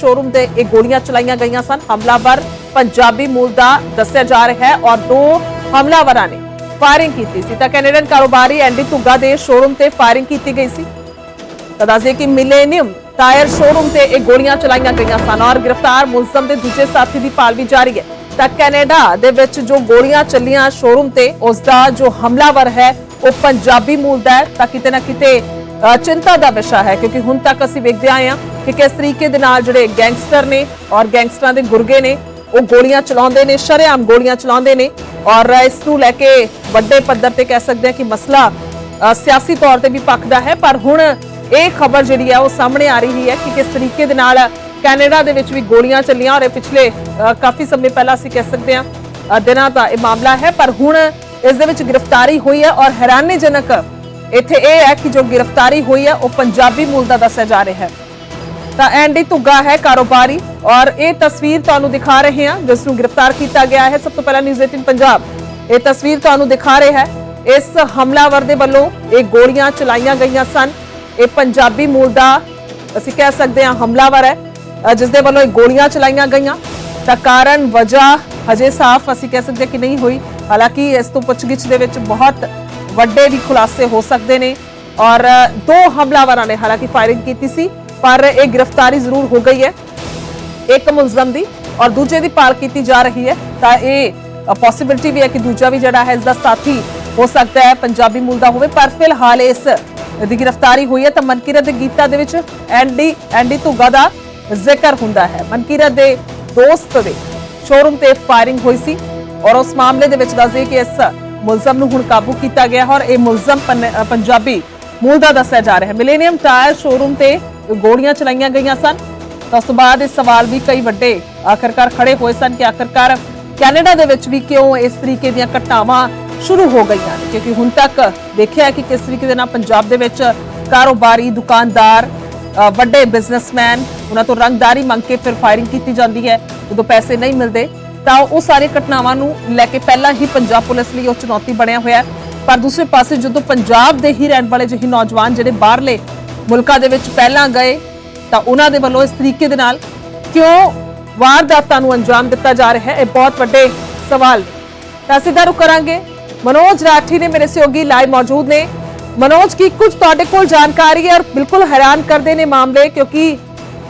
Showroom से एक गोलियां चलाईਆਂ गईਆਂ सन। हमलावर पंजाबी मूल का दस्या जा रहा है और दो हमलावरों ने फायरिंग की थी। कैनेडियन कारोबारी एंडी धुग्गा के शोरूम से फायरिंग की गई सी। दस दें कि मिलेनियम टायर शोरूम से एक गोलियां चलाईਆਂ गईਆਂ सन और गिरफ्तार मुलजम के दूसरे साथी की भाल भी जारी है। तो कैनेडा दे विच जो गोलियां चलियां शोरूम से उसका जो हमलावर है वो पंजाबी मूल का है। तो किते ना किते चिंता का विषय है, क्योंकि हुण तक असीं वेखदे आए हां कि किस तरीके दे नाल जिहड़े गैंगस्टर ने और गैंगस्टरां दे गुरगे ने वो गोलियां चलाउंदे ने, शरेआम गोलियां चलाउंदे ने और इस नूं लैके वड्डे पद्धर ते कह सकते हैं कि मसला सियासी तौर पर भी पकदा है। पर हुण ये खबर जिहड़ी है वो सामने आ रही है कि किस तरीके दे नाल कैनेडा दे विच भी गोलियां चलियां और पिछले काफी समय पहला असीं कह सकते हैं दिनां दा ये मामला है। पर हुण इस दे विच गिरफ्तारी हुई है और हैरानीजनक इत्थे यह है कि जो गिरफ्तारी हुई है वो पंजाबी मूल का दस्या जा रहा है। तो एंडी धुग्गा है कारोबारी और ये तस्वीर तुहानू दिखा रहे हैं जिसनू गिरफ्तार किया गया है। सब तो पहला न्यूज़ 18 पंजाब ये तस्वीर तुहानू दिखा रहे हैं। इस हमलावर दे वल्लों एक गोलियां चलाईਆਂ गईਆਂ सन। ये पंजाबी मूल का असीं कह सकते हैं हमलावर है जिस दे वल्लों गोलियां चलाईਆਂ गईਆਂ। तो कारण वजह हजे साफ असीं कह सकते कि नहीं हुई। हालांकि इस तो पुछगिछ दे विच बहुत वड्डे भी खुलासे हो सकते हैं और दो हमलावरों ने हालांकि फायरिंग की सी पर एक गिरफ्तारी जरूर हो गई है एक मुलजम की और दूजे की भाल की जा रही है। तो ये पॉसिबिलिटी भी है कि दूजा भी जिहड़ा है इसका साथी हो सकता है पंजाबी मूल का होवे। पर फिलहाल इस दी गिरफ्तारी हुई है। तो मनकीरत के गीतां दे विच एंडी धुग्गा का जिक्र हुंदा है। मनकीरत के दोस्त के शोरूम से फायरिंग हुई सी और उस मामले दे विच दस दें कि इस मुलजम नूं हुण काबू किया गया और यह मुलजम पंजाबी मूल का दस्या जा रहा है। मिलेनियम टायर शोरूम से गोलियां चलाईਆਂ गईਆਂ सन। तो उस बाद इस सवाल भी कई वड्डे आखिरकार खड़े हुए सन कि आखिरकार कैनेडा दे विच भी क्यों इस तरीके दी घटनावां शुरू हो गई, क्योंकि हुण तक देखिया कि किस तरीके दे नाल पंजाब दे विच कारोबारी दुकानदार वड्डे बिजनेसमैन उन्हां तो रंगदारी मंग के फिर फायरिंग की जाती है जो पैसे नहीं मिलते। तो वो सारी घटनावां नूं लैके पहला ही पंजाब पुलिस लई चुनौती बनिया हुआ है। पर दूसरे पासे जो पंजाब दे ही रहने वाले जो नौजवान जिहड़े बाहरले मुल्कां दे विच पहला गए तो उन्हां दे वल्लों इस तरीके दे नाल क्यों वारदातां नूं अंजाम दिता जा रहा है, ये बहुत वड्डे सवाल ने। असीं दा रुख करांगे। मनोज राठी ने मेरे सहयोगी लाइव मौजूद ने। मनोज की कुछ तुहाडे कोल जानकारी है और बिल्कुल हैरान करदे ने मामले, क्योंकि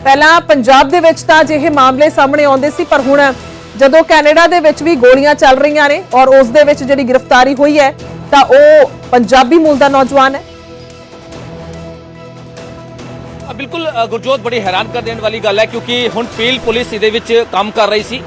पहला पंजाब दे विच तां अजिहे मामले सामने आउंदे सी पर हुण जदों कैनेडा दे विच भी गोलियां चल रही ने और उस दे विच जिहड़ी गिरफ्तारी हुई है तो वो पंजाबी मूल का नौजवान है। बिल्कुल गुरजोत, बड़ी हैरान कर देने वाली गल है क्योंकि हुण पील पुलिस इहदे विच काम कर रही सी।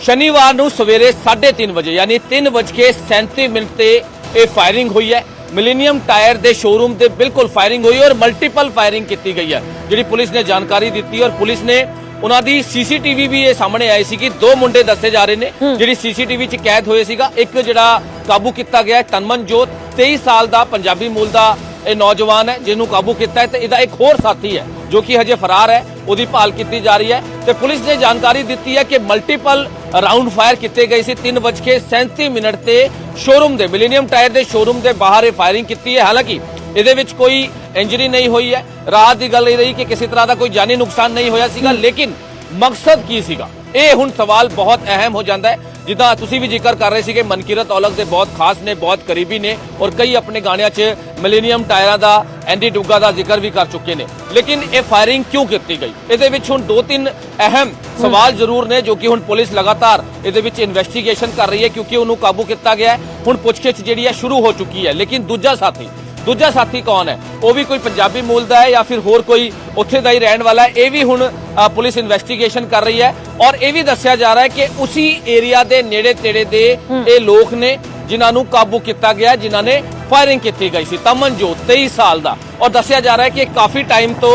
शनिवार नूं सवेरे 3:30 बजे यानी 3:37 ते ये फायरिंग हुई है। मिलेनियम टायर दे शोरूम ते बिल्कुल फायरिंग हुई और मल्टीपल फायरिंग की गई है जिहड़ी पुलिस ने जानकारी दी और पुलिस ने उन्हां दी सीसीटीवी भी ये सामने आई सी कि दो मुंडे दसे जा रहे ने जिहड़ी सीसीटीवी च कैद होए सीगा। एक जिहड़ा काबू किया गया तनमनजोत 23 साल का पंजाबी मूल का यह नौजवान है जिन्हों काबू किया है। तो इसका एक होर साथी है जो कि हजे फरार है, उसकी भाल की जा रही है। तो पुलिस ने जानकारी दी है कि मल्टीपल राउंड फायर किए गए सी 3:37 ते शोरूम के मिलेनियम टायर के शोरूम के बाहर ये फायरिंग की है। हालांकि ये कोई इंजरी नहीं हुई है। रात की गल रही कि किसी तरह का कोई जानी नुकसान नहीं होया सीगा, लेकिन मकसद की सीगा ये हुण सवाल बहुत अहम हो जाता है। जिदा तुसी भी जिक्र कर रहे थे कि मनकीरत औलख के बहुत खास ने, बहुत करीबी ने और कई अपने गाणियां च मिलेनियम टायरां दा एंडी धुग्गा का जिक्र भी कर चुके हैं। लेकिन ये फायरिंग क्यों की गई, इहदे विच हुण 2-3 अहम सवाल जरूर ने जो कि हुण पुलिस लगातार इहदे विच इन्वेस्टिगेशन कर रही है क्योंकि उन्होंने काबू किया गया है। हुण पुछगिछ जिहड़ी है शुरू हो चुकी है। लेकिन दूजा साथी कौन है, वो भी कोई पंजाबी मूल का है या फिर होर कोई उत्थे दा ही रहने वाला है, ये भी हुण पुलिस इन्वेस्टिगेशन कर रही है। और ये भी दस्या जा रहा है कि उसी एरिया के नेड़े तेड़े दे ये लोग ने जिन्होंने काबू किया गया, जिन्होंने फायरिंग की गई सी। तमनजोत 23 साल का और दस्या जा रहा है कि काफी टाइम तो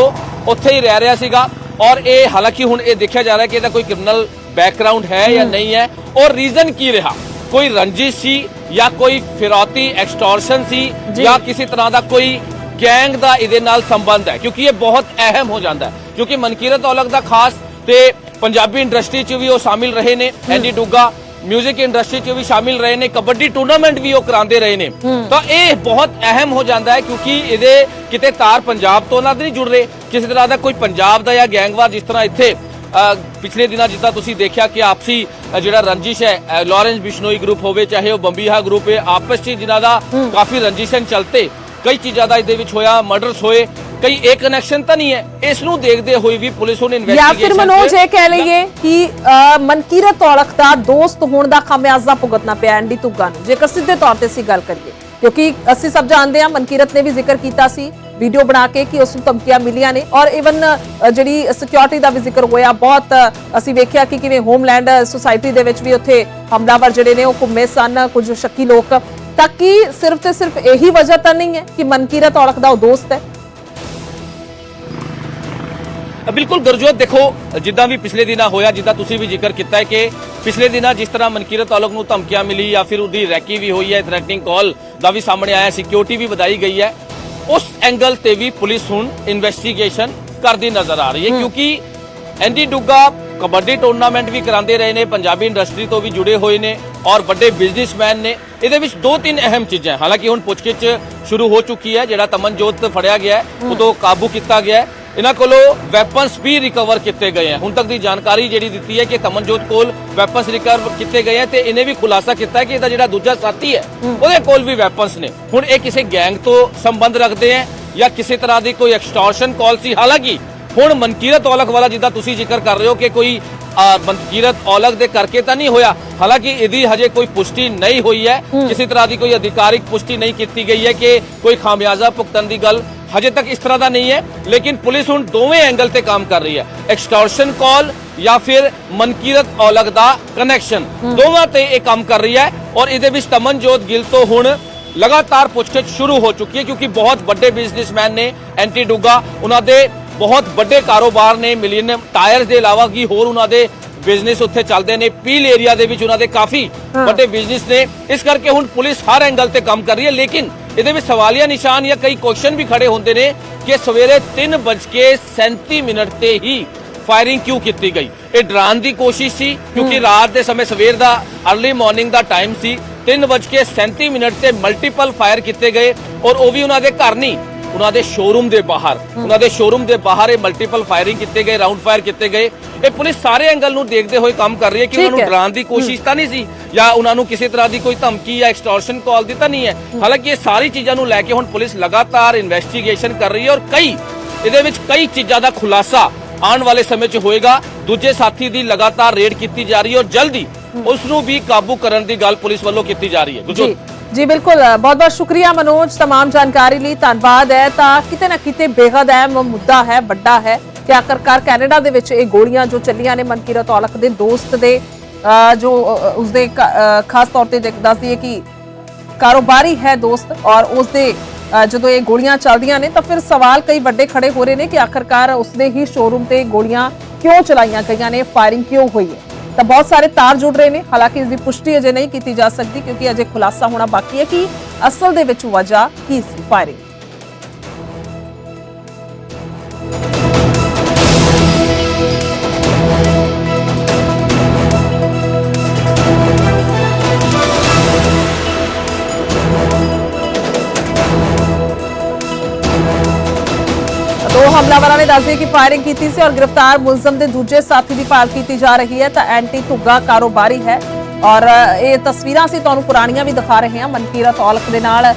उत्थे ही रह रहा सीगा और ये हालांकि हुण ये देखा जा रहा है कि इसका कोई क्रिमिनल बैकग्राउंड है या नहीं है और रीजन की रहा, कोई रंजिश सी या कोई फिरौती एक्सटॉर्शन सी या किसी तरह का कोई गैंग का इहदे नाल संबंध है, क्योंकि ये बहुत अहम हो जाता है। क्योंकि मनकीरत औलख का खास ते पंजाबी इंडस्ट्री च भी वो शामिल रहे ने, एंडी धुग्गा म्यूजिक इंडस्ट्री च भी शामिल रहे ने, कबड्डी टूर्नामेंट भी वो कराते रहे ने। तो ये बहुत अहम हो जाता है क्योंकि ये किते तार पंजाब तो ना नहीं जुड़ रहे, किसी तरह का कोई पंजाब का या गैंगवार जिस तरह इत्थे ਪਿਛਲੇ ਦਿਨਾਂ ਜਿੱਦਾਂ ਤੁਸੀਂ ਦੇਖਿਆ ਕਿ ਆਪਸੀ ਜਿਹੜਾ ਰੰਜਿਸ਼ ਹੈ ਲਾਰੈਂਸ ਬਿਸ਼ਨੋਈ ਗਰੁੱਪ ਹੋਵੇ ਚਾਹੇ ਉਹ ਬੰਬੀਹਾ ਗਰੁੱਪ ਹੈ ਆਪਸ 'ਚ ਜਿਨ੍ਹਾਂ ਦਾ ਕਾਫੀ ਰੰਜਿਸ਼ਨ ਚਲਤੇ ਕਈ ਚੀਜ਼ਾਂ ਦਾ ਇਹਦੇ ਵਿੱਚ ਹੋਇਆ ਮਰਡਰਸ ਹੋਏ कई एक कनेक्शन तो नहीं है इस देखते हुए भी पुलिस हुण इन्वेस्टिगेशन या फिर मनोज ये कह लईए कि मनकीरत औलख दा दोस्त होने का खामियाजा भुगतना पिया एंडी धुग्गा नूं जेकर सीधे तौर ते असीं गल करिए क्योंकि असीं सब जानते हैं मनकीरत ने भी जिक्र किया सी वीडियो बना के कि उसनूं धमकियां मिलियां ने और इवन जिहड़ी सिक्योरिटी का भी जिक्र होया बहुत असीं वेखिया कि किवें होमलैंड सोसाइटी दे विच भी उत्थे हमलावर जिहड़े ने घुम्मे सन कुछ शक्की लोग ताकि सिर्फ ते सिर्फ यही वजह तो नहीं है कि मनकीरत औलख दा दोस्त है बिल्कुल गुरजोत देखो जिदा भी पिछले दिन होया जिदा तुसी भी जिक्र किया है कि पिछले दिन जिस तरह मनकीरत औलख नूं धमकियां मिली या फिर उसकी रैकी भी हुई है थ्रैटनिंग कॉल का भी सामने आया सिक्योरिटी भी बढ़ाई गई है उस एंगल से भी पुलिस हुण इन्वेस्टिगेशन करती नजर आ रही है क्योंकि एंडी डुग्गा कबड्डी टूरनामेंट भी कराते रहे ने पंजाबी इंडस्ट्री तो भी जुड़े हुए ने और बड़े बिजनेसमैन ने ਇਹਦੇ ਵਿੱਚ ਦੋ ਤਿੰਨ ਅਹਿਮ ਚੀਜ਼ਾਂ ਹਾਲਾਂਕਿ ਹੁਣ ਪੁੱਛਗਿੱਛ ਸ਼ੁਰੂ ਹੋ ਚੁੱਕੀ ਹੈ ਜਿਹੜਾ ਤਮਨਜੋਤ ਫੜਿਆ ਗਿਆ ਹੈ ਉਦੋਂ ਕਾਬੂ ਕੀਤਾ ਗਿਆ ਹੈ ਇਹਨਾਂ ਕੋਲੋਂ ਵੈਪਨਸ ਵੀ ਰਿਕਵਰ ਕੀਤੇ ਗਏ ਹਨ ਹੁਣ ਤੱਕ ਦੀ ਜਾਣਕਾਰੀ ਜਿਹੜੀ ਦਿੱਤੀ ਹੈ ਕਿ ਤਮਨਜੋਤ ਕੋਲ ਵੈਪਨਸ ਰਿਕਵਰ ਕੀਤੇ ਗਏ ਹਨ ਤੇ ਇਹਨੇ ਵੀ ਖੁਲਾਸਾ ਕੀਤਾ ਹੈ ਕਿ ਇਹਦਾ ਜਿਹੜਾ ਦੂਜਾ ਸਾਥੀ ਹੈ ਉਹਦੇ ਕੋਲ ਵੀ ਵੈਪਨਸ ਨੇ ਹੁਣ ਇਹ ਕਿਸੇ ਗੈਂਗ ਤੋਂ ਸੰਬੰਧ ਰੱਖਦੇ ਹਨ ਜਾਂ ਕਿਸੇ ਤਰ੍ਹਾਂ ਦੀ ਕੋਈ ਐਕਸਟੋਰਸ਼ਨ ਕਾਲ ਸੀ ਹਾਲਾਂਕਿ ਹੁਣ ਮਨਕੀਰਤ ਔਲਖ ਵਾਲਾ ਜਿੱਦਾਂ ਤੁਸੀਂ ਜ਼ਿਕਰ ਕਰ ਰਹੇ ਹੋ ਕਿ ਕੋਈ मनकीरत औलख दे करके तो नहीं होया हालांकि यदि हजे कोई पुष्टि नहीं हुई है किसी तरह की कोई अधिकारिक पुष्टि नहीं की गई है कि कोई खामियाजा भुगतन की गल हजे तक इस तरह का नहीं है लेकिन पुलिस हुण दोवें एंगल ते काम कर रही है एक्सटॉर्शन कॉल या फिर मनकीरत औलख दा कनैक्शन दोवां ते ये काम कर रही है और इहदे विच तमनजोत गिल तो हुण लगातार पुछगिछ शुरू हो चुकी है क्योंकि बहुत बड़े बिजनेसमैन ने एंटी डुग्गा उन्हां दे बहुत बड़े कारोबार ने मिलियन टायर्स के अलावा की होर उन्होंने बिजनेस उत्थे चलते हैं पील एरिया दे विच उन्होंने काफी बड़े बिजनेस ने इस करके हुण पुलिस हर एंगल ते काम कर रही है लेकिन इहदे विच सवालिया निशान या कई क्वेश्चन भी खड़े होंदे ने कि सवेरे 3:37 ते ही फायरिंग क्यों की गई ये डराने की कोशिश सी क्योंकि रात के समय सवेर का अर्ली मॉर्निंग का टाइम सी 3:37 ते मल्टीपल फायर किए गए और वह भी उन्होंने घर नहीं उन्होंने शोरूम के बाहर उन्होंने शोरूम के बाहर मल्टीपल फायरिंग किए गए राउंड फायर किए गए ये पुलिस सारे एंगल नूं देखते हुए काम कर रही है कि उन्होंने डराने की कोशिश तो नहीं सी या उन्होंने किसी तरह की कोई धमकी या एक्सटॉर्शन कॉल दी तो नहीं है हालांकि ये सारी चीज़ों नूं लैके हुण पुलिस लगातार इन्वेस्टिगेशन कर रही है और कई चीज़ों का खुलासा आने वाले समय च होएगा दूजे साथी की लगातार रेड की जा रही है और जल्द ही उसनूं भी काबू करने की गल पुलिस वालों की जा रही है जी बिल्कुल बहुत बहुत शुक्रिया मनोज तमाम जानकारी लिए धन्यवाद है तो किते ना किते बेहद अहम मुद्दा है बड़ा है कि आखिरकार कैनेडा दे विच ये गोलियां जो चलियां ने मनकीरत औलख दे दोस्त दे जो उसदे खास तौर ते दस दिए कि कारोबारी है दोस्त और उसदे जो ये गोलियां चलदियां ने तो फिर सवाल कई बड़े खड़े हो रहे हैं कि आखिरकार उसने ही शोरूम ते गोलियां क्यों चलाईयां गईयां ने फायरिंग क्यों हुई है तो बहुत सारे तार जुड़ रहे हैं हालांकि इसकी पुष्टि अजे नहीं की जा सकती क्योंकि अजे खुलासा होना बाकी है कि असल दे विच वजह की सी फायरिंग दो हमलावरों ने दस दिया कि फायरिंग की थी और गिरफ्तार मुलजम के दूजे साथी की भाल की जा रही है तो एंटी धुग्गा कारोबारी है और ये तस्वीरां ਅਸੀਂ ਤੁਹਾਨੂੰ ਪੁਰਾਣੀਆਂ भी दिखा रहे हैं मनकीरत औलख ਦੇ ਨਾਲ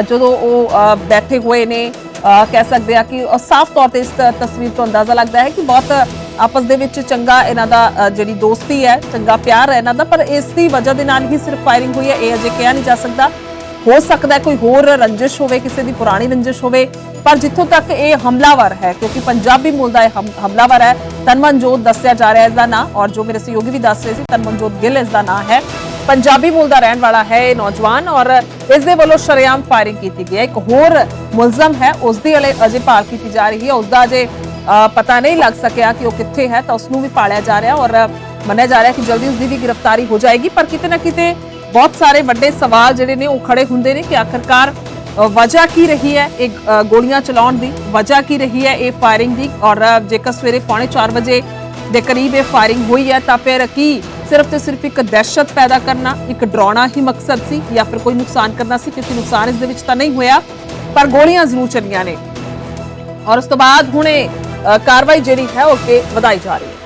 ਜਦੋਂ ਉਹ बैठे हुए ने कह सकते हैं कि साफ तौर पर इस तस्वीर तो अंदाजा लगता है कि बहुत आपस ਦੇ ਵਿੱਚ ਚੰਗਾ ਇਹਨਾਂ ਦਾ ਜਿਹੜੀ ਦੋਸਤੀ ਹੈ ਚੰਗਾ ਪਿਆਰ ਹੈ ਇਹਨਾਂ ਦਾ ਪਰ ਇਸ ਦੀ ਵਜ੍ਹਾ ਦੇ ਨਾਲ ਹੀ ਸਿਰਫ फायरिंग हुई है ਇਹ ਅਜੇ ਕਿਹਾ नहीं जा सकता हो सकता है कोई होर रंजिश होवे किसी दी पुरानी रंजिश होवे पर जिथों तक ये हमलावर है क्योंकि पंजाबी मूल का हमलावर है तनमनजोत दस्या जा रहा है इसका नाम और जो मेरे सहयोगी भी दस रहे थे तनमनजोत गिल इसका नाम है पंजाबी मूल का रहने वाला है ये नौजवान और इस दे वालों शरेआम फायरिंग की गई है एक होर मुलजम है उसकी अजे भाल की जा रही है उसका अजे पता नहीं लग सकिया कि वो कित्थे है तो उसनूं भी भालिया जा रहा है और मन्निया जा रहा है कि जल्दी उसकी भी गिरफ्तारी हो जाएगी पर किते ना किते बहुत सारे बड़े सवाल जिहड़े ने खड़े हुंदे ने कि आखिरकार वजह की रही है एक गोलियां चलाउण दी वजह की रही है ये फायरिंग दी और जेकर सवेरे 3:45 बजे के करीब ये फायरिंग हुई है तो फिर की सिर्फ तो सिर्फ एक दहशत पैदा करना एक डराउणा ही मकसद सी या फिर कोई नुकसान करना सी क्योंकि नुकसान इस दे विच तां नहीं होया पर गोलियां जरूर चलियां ने और उस तो बाद हुणे कार्रवाई जिहड़ी है वो अगे वधाई जा रही है।